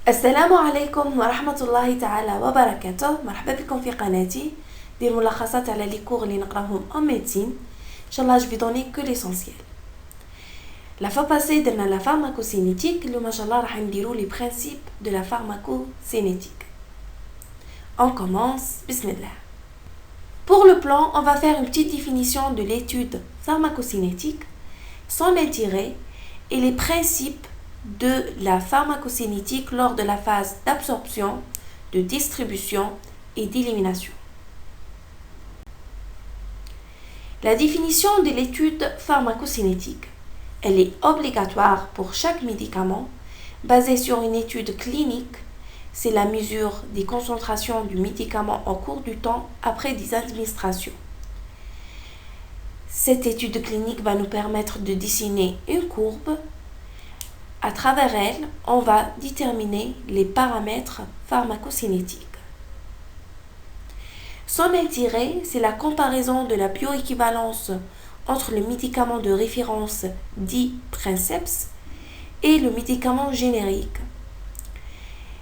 السلام عليكم ورحمة الله تعالى وبركاته. مرحبا بكم في قناتي دير ملخصات على لي كور اللي نقراهم en médecine. Inch'Allah, je vais donner que l'essentiel. La fois passée, درنا la pharmacocinétique. اليوم إن شاء الله راح نديرو les principes de la pharmacocinétique. On commence. Bismillah. Pour le plan, on va faire une petite définition de l'étude pharmacocinétique, son intérêt et les principes de la pharmacocinétique lors de la phase d'absorption, de distribution et d'élimination. La définition de l'étude pharmacocinétique, elle est obligatoire pour chaque médicament, basée sur une étude clinique. C'est la mesure des concentrations du médicament au cours du temps après des administrations. Cette étude clinique va nous permettre de dessiner une courbe. À travers elle, on va déterminer les paramètres pharmacocinétiques. Son intérêt, c'est la comparaison de la bioéquivalence entre le médicament de référence dit princeps et le médicament générique.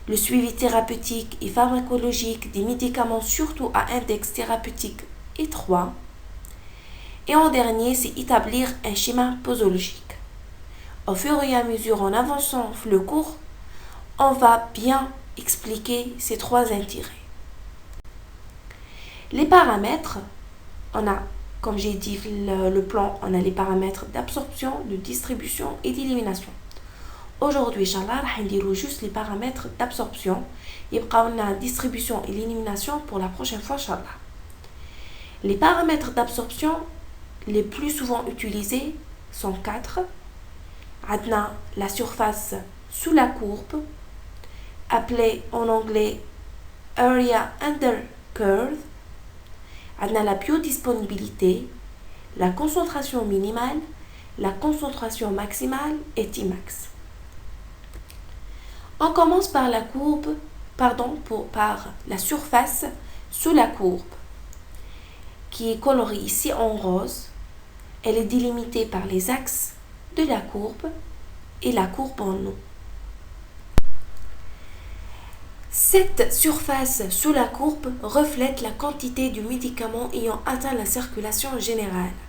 Le suivi thérapeutique et pharmacologique des médicaments surtout à index thérapeutique étroit. Et en dernier, c'est établir un schéma posologique. Au fur et à mesure, en avançant le cours, on va bien expliquer ces trois intérêts. Les paramètres, on a, comme j'ai dit le plan, on a les paramètres d'absorption, de distribution et d'élimination. Aujourd'hui, Inch'Allah, on va juste les paramètres d'absorption. Il y a la distribution et l'élimination pour la prochaine fois, Inch'Allah. Les paramètres d'absorption les plus souvent utilisés sont 4. عندنا la surface sous la courbe, appelée en anglais area under curve. عندنا la biodisponibilité, la concentration minimale, la concentration maximale et Tmax. On commence par la courbe, par la surface sous la courbe, qui est colorée ici en rose. Elle est délimitée par les axes de la courbe et la courbe en eau. Cette surface sous la courbe reflète la quantité du médicament ayant atteint la circulation générale.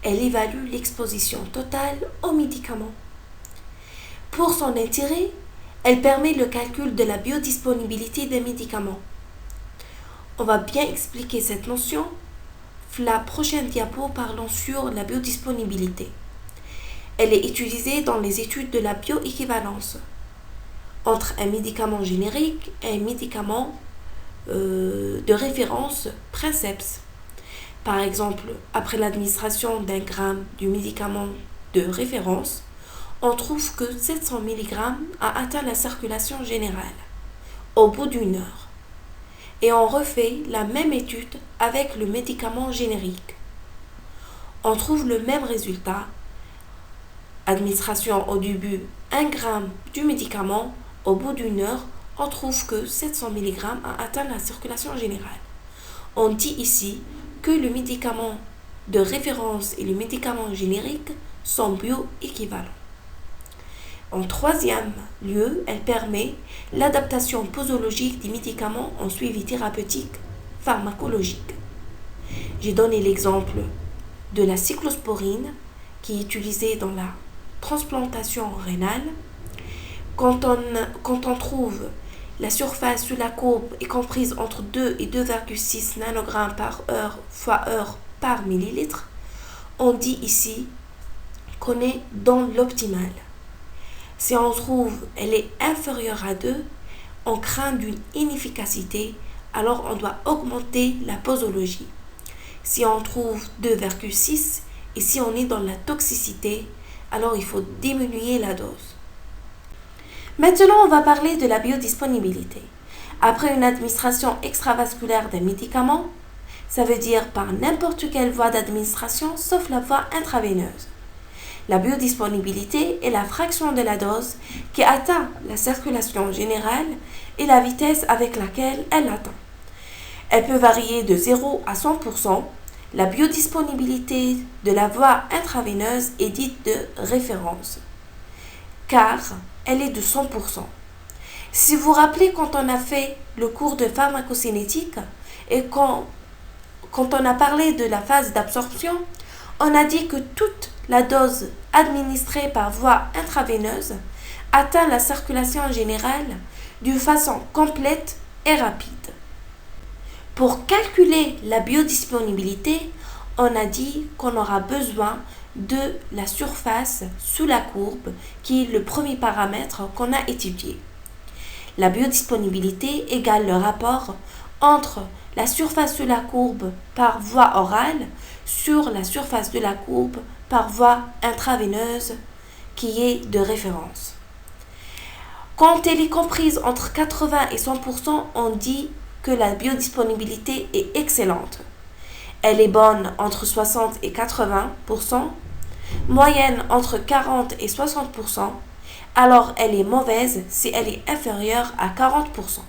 Elle évalue l'exposition totale au médicament. Pour son intérêt, elle permet le calcul de la biodisponibilité des médicaments. On va bien expliquer cette notion. La prochaine diapo parlons sur la biodisponibilité. Elle est utilisée dans les études de la bioéquivalence entre un médicament générique et un médicament de référence princeps. Par exemple, après l'administration d'1 gramme du médicament de référence, on trouve que 700 mg a atteint la circulation générale au bout d'une heure. Et on refait la même étude avec le médicament générique. On trouve le même résultat. Administration au début 1 gramme du médicament, au bout d'une heure, on trouve que 700 mg a atteint la circulation générale. On dit ici que le médicament de référence et le médicament générique sont bioéquivalents. En troisième lieu, elle permet l'adaptation posologique des médicaments en suivi thérapeutique pharmacologique. J'ai donné l'exemple de la cyclosporine qui est utilisée dans la transplantation rénale. Quand on trouve la surface sous la courbe est comprise entre 2 et 2,6 nanogrammes par heure fois heure par millilitre, on dit ici qu'on est dans l'optimal. Si on trouve elle est inférieure à 2, on craint d'une inefficacité, alors on doit augmenter la posologie. Si on trouve 2,6 et si on est dans la toxicité, alors il faut diminuer la dose. Maintenant, on va parler de la biodisponibilité. Après une administration extravasculaire d'un médicament, ça veut dire par n'importe quelle voie d'administration sauf la voie intraveineuse. La biodisponibilité est la fraction de la dose qui atteint la circulation générale et la vitesse avec laquelle elle l'atteint. Elle peut varier de 0 à 100%. La biodisponibilité de la voie intraveineuse est dite de référence, car elle est de 100%. Si vous vous rappelez quand on a fait le cours de pharmacocinétique et quand on a parlé de la phase d'absorption, on a dit que toute la dose administrée par voie intraveineuse atteint la circulation générale d'une façon complète et rapide. Pour calculer la biodisponibilité, on a dit qu'on aura besoin de la surface sous la courbe, qui est le premier paramètre qu'on a étudié. La biodisponibilité égale le rapport entre la surface sous la courbe par voie orale sur la surface de la courbe par voie intraveineuse, qui est de référence. Quand elle est comprise entre 80 et 100%, on dit que la biodisponibilité est excellente. Elle est bonne entre 60 et 80%, moyenne entre 40 et 60%, alors elle est mauvaise si elle est inférieure à 40%.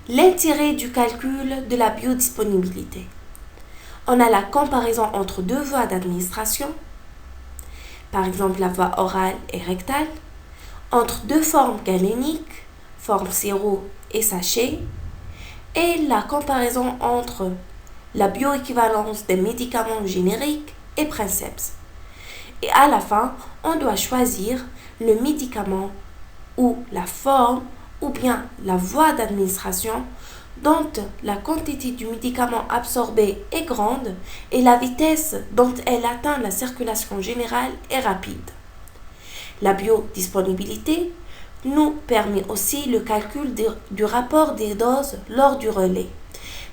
L'intérêt du calcul de la biodisponibilité. On a la comparaison entre deux voies d'administration, par exemple la voie orale et rectale, entre deux formes galéniques, forme sirop et sachet, et la comparaison entre la bioéquivalence des médicaments génériques et princeps. Et à la fin, on doit choisir le médicament ou la forme ou bien la voie d'administration dont la quantité du médicament absorbé est grande et la vitesse dont elle atteint la circulation générale est rapide. La biodisponibilité nous permet aussi le calcul du rapport des doses lors du relais.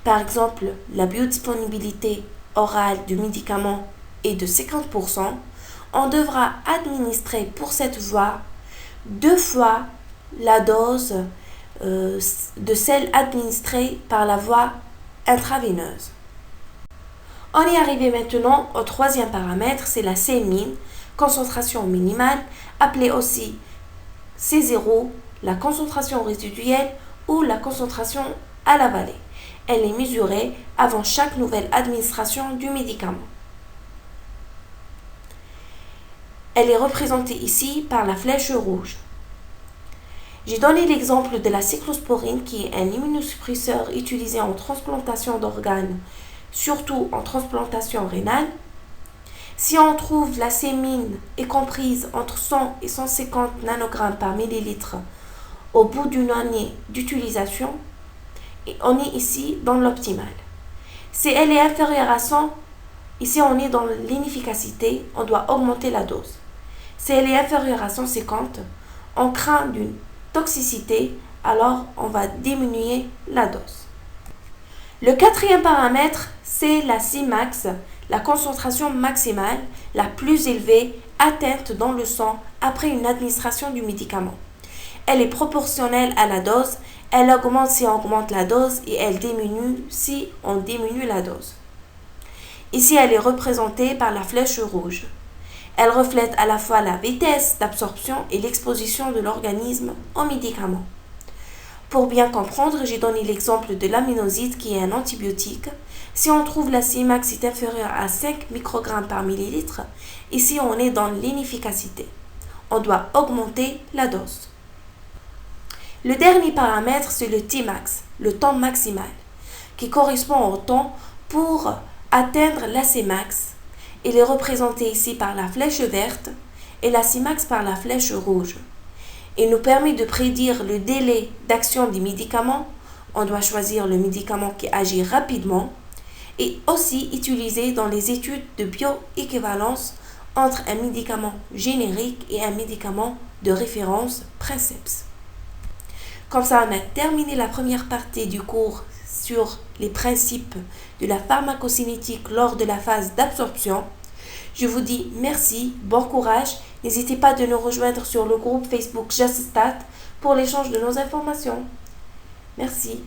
Par exemple, la biodisponibilité orale du médicament est de 50%. On devra administrer pour cette voie 2 fois la dose de celle administrée par la voie intraveineuse. On est arrivé maintenant au troisième paramètre, c'est la C-min, concentration minimale, appelée aussi C0, la concentration résiduelle ou la concentration à la vallée. Elle est mesurée avant chaque nouvelle administration du médicament. Elle est représentée ici par la flèche rouge. J'ai donné l'exemple de la cyclosporine qui est un immunosuppresseur utilisé en transplantation d'organes, surtout en transplantation rénale. Si on trouve la C-min est comprise entre 100 et 150 nanogrammes par millilitre au bout d'une année d'utilisation, et on est ici dans l'optimal. Si elle est inférieure à 100, ici on est dans l'inefficacité, on doit augmenter la dose. Si elle est inférieure à 150, on craint d'une toxicité, alors on va diminuer la dose. Le quatrième paramètre, c'est la Cmax, la concentration maximale la plus élevée atteinte dans le sang après une administration du médicament. Elle est proportionnelle à la dose, elle augmente si on augmente la dose et elle diminue si on diminue la dose. Ici, elle est représentée par la flèche rouge. Elle reflète à la fois la vitesse d'absorption et l'exposition de l'organisme aux médicaments. Pour bien comprendre, j'ai donné l'exemple de l'aminoside qui est un antibiotique. Si on trouve la Cmax est inférieure à 5 microgrammes par millilitre, ici on est dans l'inefficacité. On doit augmenter la dose. Le dernier paramètre, c'est le Tmax, le temps maximal, qui correspond au temps pour atteindre la Cmax. Il est représenté ici par la flèche verte et la Cmax par la flèche rouge. Il nous permet de prédire le délai d'action des médicaments. On doit choisir le médicament qui agit rapidement et aussi utilisé dans les études de bioéquivalence entre un médicament générique et un médicament de référence princeps. Comme ça, on a terminé la première partie du cours sur les principes de la pharmacocinétique lors de la phase d'absorption. Je vous dis merci, bon courage. N'hésitez pas de nous rejoindre sur le groupe Facebook JustStat pour l'échange de nos informations. Merci.